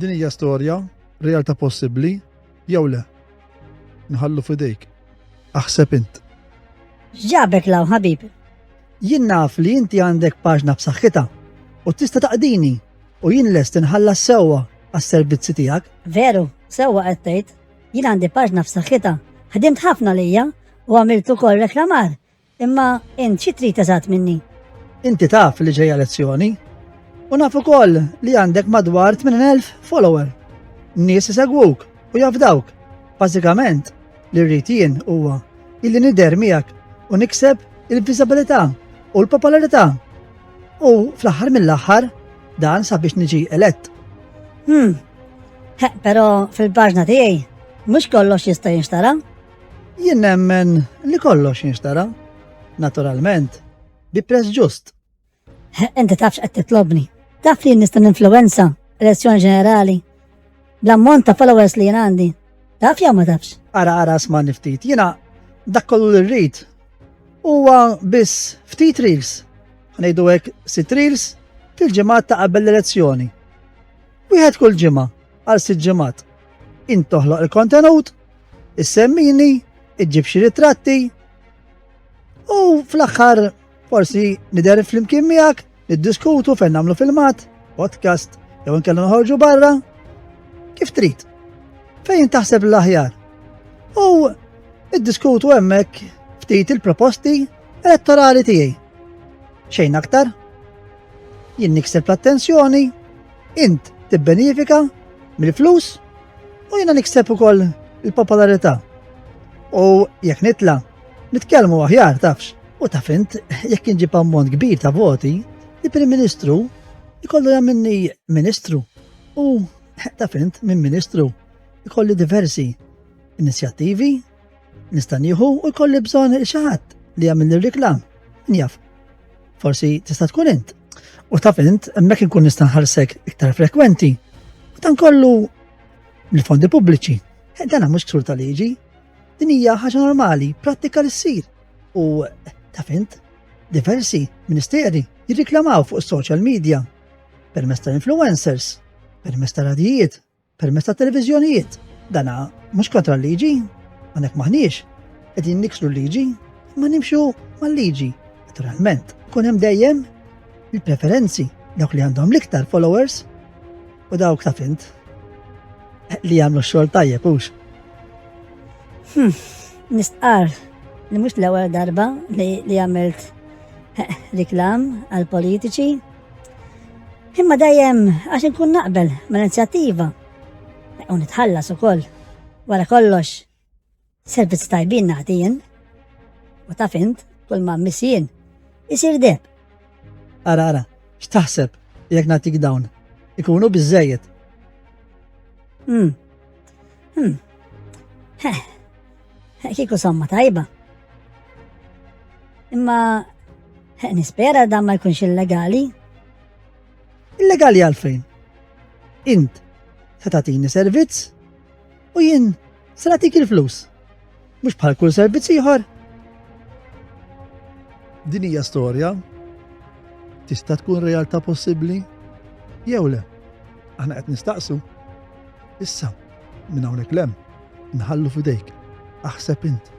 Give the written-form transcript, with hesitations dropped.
Din hija storja, realtà possibbli, jew le. Nħallu f'idejk. Aħseb int. X'ġabek law ħabib? Jien naf li inti għandek paġna b'saħħitha u tista' taqdini u jien lest inħallas sewwa għas-servizzi tiegħek. Veru, sewwa qed tgħid. Jien għandi paġna b'saħħitha. Ħadimt ħafna lejja u għamilt ukoll reklamar. Imma int xi trid eżatt minni? Inti taf li ġejja lezzjoni u naf ukoll li għandek madwar 80,000 follower. Nies isegwuk u jafdawk. Bażikament li rrid jien huwa illi nidher miegħek u nikseb il-viżibilità u l-popolarità. U fl-aħħar mill-aħħar dan sabiex niġi elett. Però fil-paġna tiegħi mhux kollox jista' jinxtara. Jien nemmen li kollox jinxtara. Naturalment, bi prezz ġust. Inti tafx qed titlobni. Taf li nista' ninfluwenza elezzjoni ġenerali. Bl-ammont ta' followers li jien għandi. Taf jew ma tafx? Ara sma' niftit. Jiena dak kollu li rrid huwa biss ftit reels. Ħanejdu hekk 6 reels fil-ġimgħat ta' qabel l-elezzjoni. Wieħed kull ġimgħa għal 6 ġimgħat. Int toħloq il-kontenut, issemmini, iġġib xi ritratti u fl-aħħar forsi nidher flimkien miegħek, niddiskutu fejn nagħmlu filmat, podcast, jew inkella noħorġu barra. Kif trid? Fejn taħseb l-aħjar? U iddiskutu hemmhekk ftit il-proposti elettorali tiegħi. Xejn aktar? Jien nikseb l-attenzjoni, int tibbenefika mill-flus u jiena nikseb ukoll il-popolarità. U jekk nitla' nitkellmu aħjar tafx. U taf int jekk inġib ammont kbir ta' voti, il-Prim Ministru ikollu jagħmilni Ministru. U taf int minn Ministru ikolli diversi inizjattivi nista' nieħu u jkolli bżonn xi ħadd li jagħmel ir-riklam. Min jaf. Forsi tista' tkun int. U taf int hemmhekk inkun nista' nħarsek iktar frekwenti. U dan kollu mill-fondi pubbliċi. Dan mhux ksur ta' liġi. Din hija ħaġa normali, prattika li ssir. U taf int diversi ministeri jirriklamaw fuq is-social media permezz ta' influencers, permezz ta' radijiet, permezz ta' televiżjonijiet. Dana mhux kontra l-liġi, għandek maħniex qegħdin niksru l-liġi, ma nimxu mal-liġi. Naturalment, kun hemm dejjem il-preferenzi dawk li għandhom l-iktar followers u dawk taf int li jagħmlu x-xogħol tajjeb hux. Nistqar li mhux l-ewwel darba li għamilt riklam għal politiċi. Imma dejjem għax inkun naqbel mal-inizjattiva u nitħallas ukoll wara kollox servizz tajbin nagħtijin. U taf int kull ma missien isir deb. Ara, x'taħseb jekk nagħtik dawn? Ikunu biżżejjed. Kieku somma tajba. Imma nispera dan ma jkunx illegali. Illegali għalfejn? Int se tagħtini servizz u jien se nagħtik il-flus. Mhux bħal kull servizz ieħor. Din hija storja tista' tkun realtà possibbli jew le. Aħna qed nistaqsu. Issa minn hawnhekk lem nħallu f'idejk. Aħseb int.